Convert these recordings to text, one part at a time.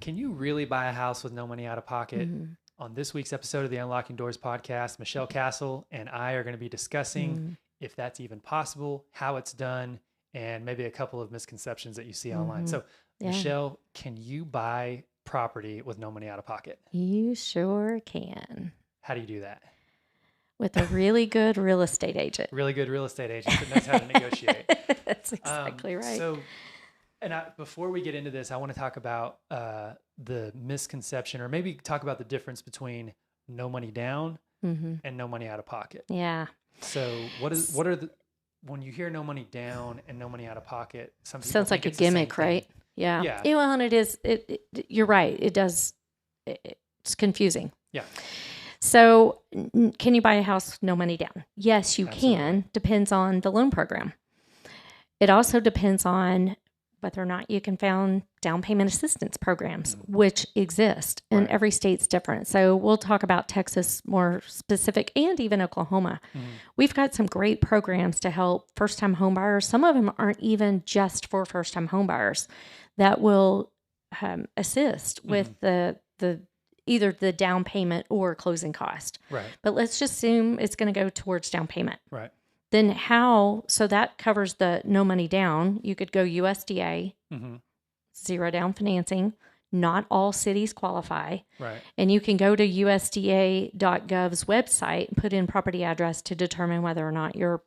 Can you really buy a house with no money out of pocket? Mm-hmm. On this week's episode of the Unlocking Doors podcast, Michelle Castle and I are going to be discussing if that's even possible, how it's done, and maybe a couple of misconceptions that you see online. So, Yeah. Michelle, can you buy property with no money out of pocket? You sure can. How do you do that? With a really good real estate agent. Really good real estate agent that knows how to negotiate. That's exactly right. So, before we get into this, I want to talk about the misconception, or maybe talk about the difference between no money down and no money out of pocket. Yeah. So when you hear no money down and no money out of pocket, some people Sounds think like a it's the same gimmick, thing. right? Yeah. Yeah. Well, and it is. You're right. It does. It's confusing. Yeah. So, can you buy a house with no money down? Yes, you Absolutely. can. Depends on the loan program. It also depends on whether or not you can find down payment assistance programs, which exist, and Right. every state's different. So we'll talk about Texas more specific, and even Oklahoma. We've got some great programs to help first-time home buyers. Some of them aren't even just for first-time home buyers that will assist with the either the down payment or closing cost. Right. But let's just assume it's going to go towards down payment. Right. Then so that covers the no money down. You could go USDA, zero down financing. Not all cities qualify. Right. And you can go to USDA.gov's website and put in property address to determine whether or not your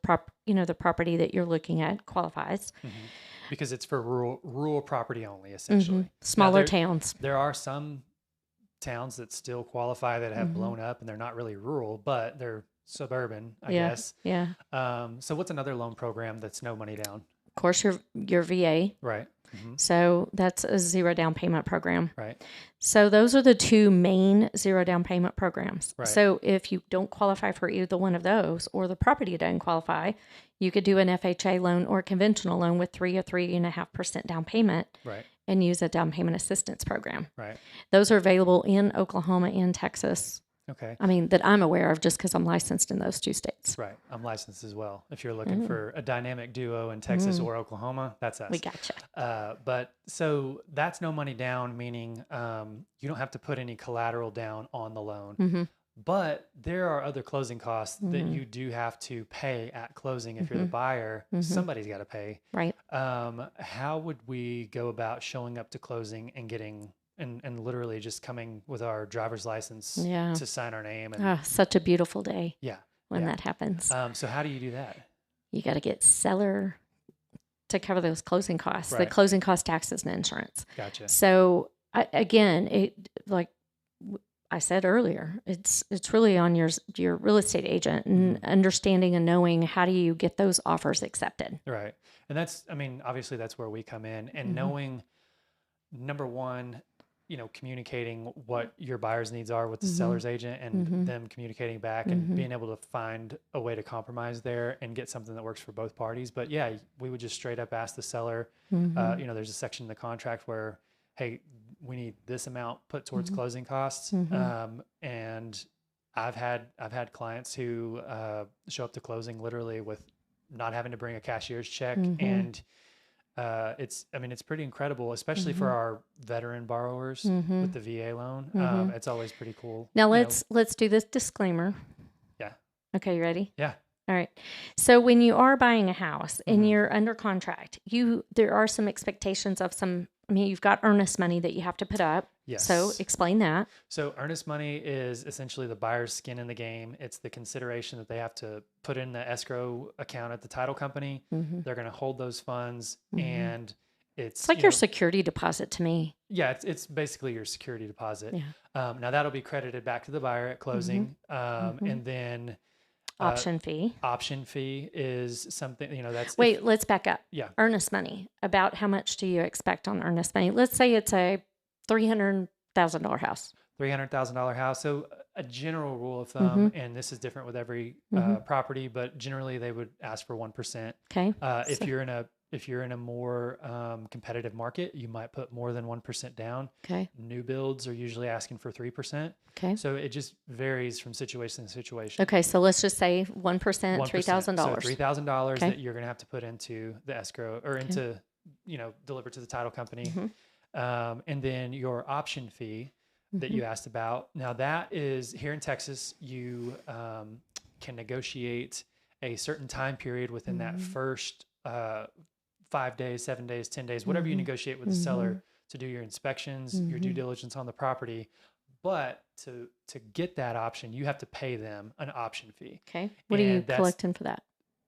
the property that you're looking at qualifies. Because it's for rural property only, essentially. Smaller Now, towns. There are some towns that still qualify that have blown up and they're not really rural, but they're suburban, I guess. Yeah. So what's another loan program that's no money down? Of course, your VA. Right. So that's a zero down payment program. Right. So those are the two main zero down payment programs. Right. So if you don't qualify for either one of those, or the property doesn't qualify, you could do an FHA loan or a conventional loan with 3 or 3.5% down payment. Right. And use a down payment assistance program. Right. Those are available in Oklahoma and Texas. Okay. I mean, that I'm aware of just because I'm licensed in those two states. Right. I'm licensed as well. If you're looking for a dynamic duo in Texas or Oklahoma, that's us. We gotcha. But so that's no money down, meaning you don't have to put any collateral down on the loan. But there are other closing costs that you do have to pay at closing. If you're the buyer, somebody's got to pay. Right. How would we go about showing up to closing and getting and literally just coming with our driver's license to sign our name? And, Such a beautiful day when yeah. that happens. So how do you do that? You got to get seller to cover those closing costs, the Right. closing cost, taxes, and insurance. Gotcha. So again, like I said earlier, it's really on your real estate agent and understanding and knowing how do you get those offers accepted. Right. And obviously that's where we come in, and knowing, number one, communicating what your buyer's needs are with the seller's agent, and them communicating back and being able to find a way to compromise there and get something that works for both parties. But yeah, we would just straight up ask the seller, there's a section in the contract where, hey, we need this amount put towards closing costs. And I've had clients who show up to closing literally with not having to bring a cashier's check. And it's pretty incredible, especially for our veteran borrowers with the VA loan. It's always pretty cool. Now let's do this disclaimer. Yeah. Okay, you ready? Yeah. All right. So when you are buying a house and you're under contract, there are some expectations of you've got earnest money that you have to put up. Yes. So explain that. So earnest money is essentially the buyer's skin in the game. It's the consideration that they have to put in the escrow account at the title company. They're going to hold those funds, and it's like your security deposit to me. Yeah, it's basically your security deposit. Yeah. Now that'll be credited back to the buyer at closing, and then Option fee. Option fee is something, that's... Wait, let's back up. Yeah. Earnest money. About how much do you expect on earnest money? Let's say it's a $300,000 house. $300,000 house. So a general rule of thumb, and this is different with every property, but generally they would ask for 1%. Okay. If you're in a more competitive market, you might put more than 1% down. Okay. New builds are usually asking for 3%. Okay. So it just varies from situation to situation. Okay. So let's just say 1%, $3,000. So $3,000 that you're going to have to put into the escrow or into, deliver to the title company. And then your option fee that you asked about. Now that is here in Texas, you can negotiate a certain time period within that first 5 days, 7 days, 10 days, whatever you negotiate with the seller to do your inspections, your due diligence on the property. But to get that option, you have to pay them an option fee. Okay. What are you collecting for that?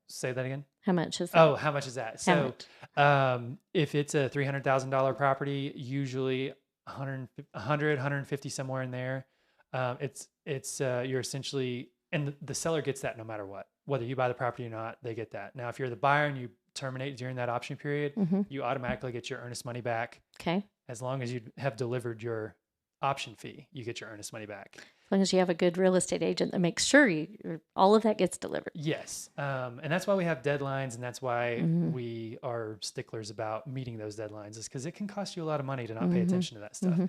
Say that again. How much is that? Oh, how much is that? So if it's a $300,000 property, usually 100, 150 somewhere in there. You're essentially, and the seller gets that no matter what, whether you buy the property or not, they get that. Now, if you're the buyer and you terminate during that option period, you automatically get your earnest money back. Okay. As long as you have delivered your option fee, you get your earnest money back. As long as you have a good real estate agent that makes sure all of that gets delivered. Yes. And that's why we have deadlines, and that's why we are sticklers about meeting those deadlines, is because it can cost you a lot of money to not pay attention to that stuff.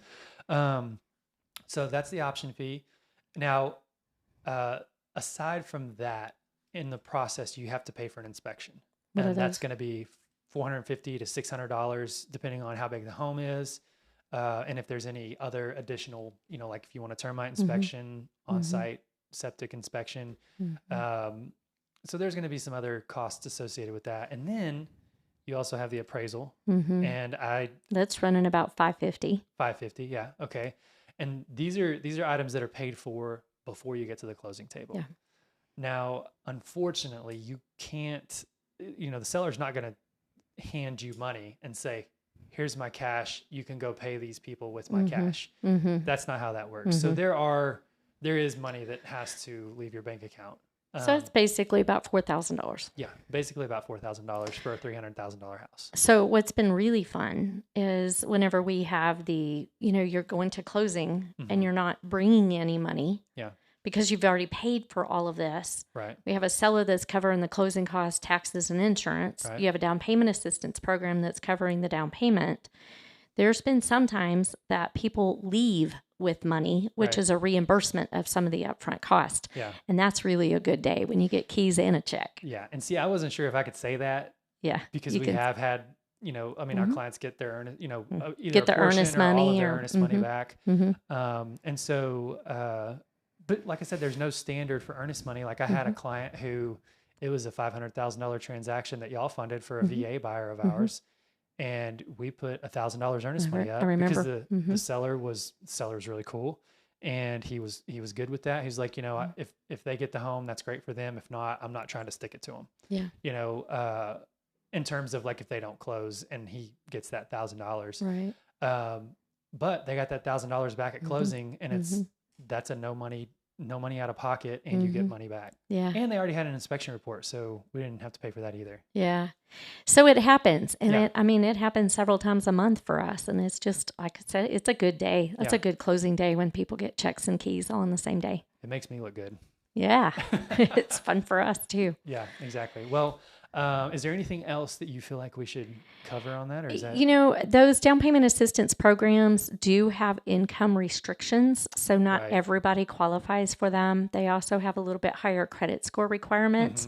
So that's the option fee. Now, aside from that, in the process, you have to pay for an inspection. And that's going to be $450 to $600, depending on how big the home is. And if there's any other additional, like if you want a termite inspection, on-site septic inspection. So there's going to be some other costs associated with that. And then you also have the appraisal. And that's running about $550. $550, yeah. Okay. And these are items that are paid for before you get to the closing table. Yeah. Now, unfortunately, you can't, the seller's not going to hand you money and say, here's my cash, you can go pay these people with my cash. That's not how that works. So there is money that has to leave your bank account. So it's basically about $4,000. Yeah, basically about $4,000 for a $300,000 house. So what's been really fun is whenever we have you're going to closing and you're not bringing any money. Yeah. Because you've already paid for all of this. Right. We have a seller that's covering the closing costs, taxes, and insurance. Right. You have a down payment assistance program that's covering the down payment. There's been some times that people leave with money, which is a reimbursement of some of the upfront cost. Yeah. And that's really a good day when you get keys and a check. Yeah. And see, I wasn't sure if I could say that. Yeah. Because have had, our clients get their earnest, either get the earnest money all of their earnest money back. And so, but like I said, there's no standard for earnest money. Like I had a client who, it was a $500,000 transaction that y'all funded for a VA buyer of ours. And we put $1,000 earnest money up. I remember. Because the seller was really cool. And he was good with that. He's like, if they get the home, that's great for them. If not, I'm not trying to stick it to them. Yeah. In terms of like, if they don't close and he gets that $1,000. Right. But they got that $1,000 back at closing, and that's a no money out of pocket, and you get money back. Yeah. And they already had an inspection report, so we didn't have to pay for that either. Yeah. So it happens. And it happens several times a month for us. And it's just, like I said, it's a good day. That's a good closing day when people get checks and keys all on the same day. It makes me look good. Yeah. It's fun for us too. Yeah, exactly. Well, is there anything else that you feel like we should cover on that? Or is that... those down payment assistance programs do have income restrictions. So not everybody qualifies for them. They also have a little bit higher credit score requirements.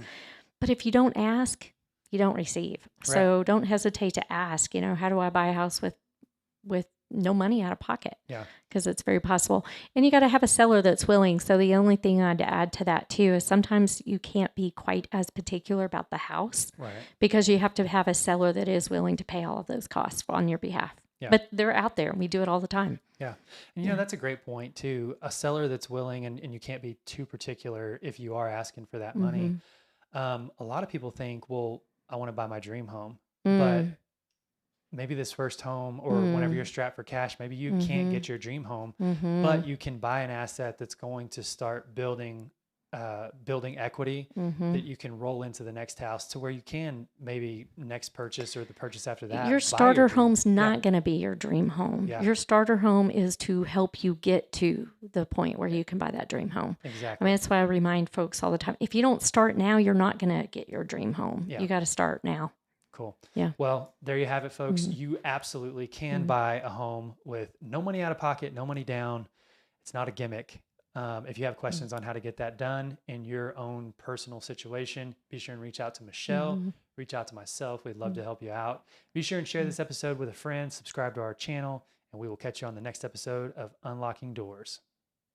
But if you don't ask, you don't receive. So don't hesitate to ask, how do I buy a house with no money out of pocket? Yeah. Because it's very possible. And you got to have a seller that's willing. So the only thing I'd add to that too is sometimes you can't be quite as particular about the house. Right. Because you have to have a seller that is willing to pay all of those costs on your behalf. Yeah. But they're out there. We do it all the time. Yeah. And that's a great point too. A seller that's willing, and you can't be too particular if you are asking for that money. A lot of people think, well, I want to buy my dream home, but maybe this first home or whenever you're strapped for cash, maybe you can't get your dream home, but you can buy an asset that's going to start building equity that you can roll into the next house to where you can maybe next purchase or the purchase after that. Your starter home's not going to be your dream home. Yeah. Your starter home is to help you get to the point where you can buy that dream home. Exactly. I mean, that's why I remind folks all the time. If you don't start now, you're not going to get your dream home. Yeah. You got to start now. Cool. Yeah. Well, there you have it, folks. You absolutely can buy a home with no money out of pocket, no money down. It's not a gimmick. If you have questions on how to get that done in your own personal situation, be sure and reach out to Michelle, reach out to myself. We'd love to help you out. Be sure and share this episode with a friend, subscribe to our channel, and we will catch you on the next episode of Unlocking Doors.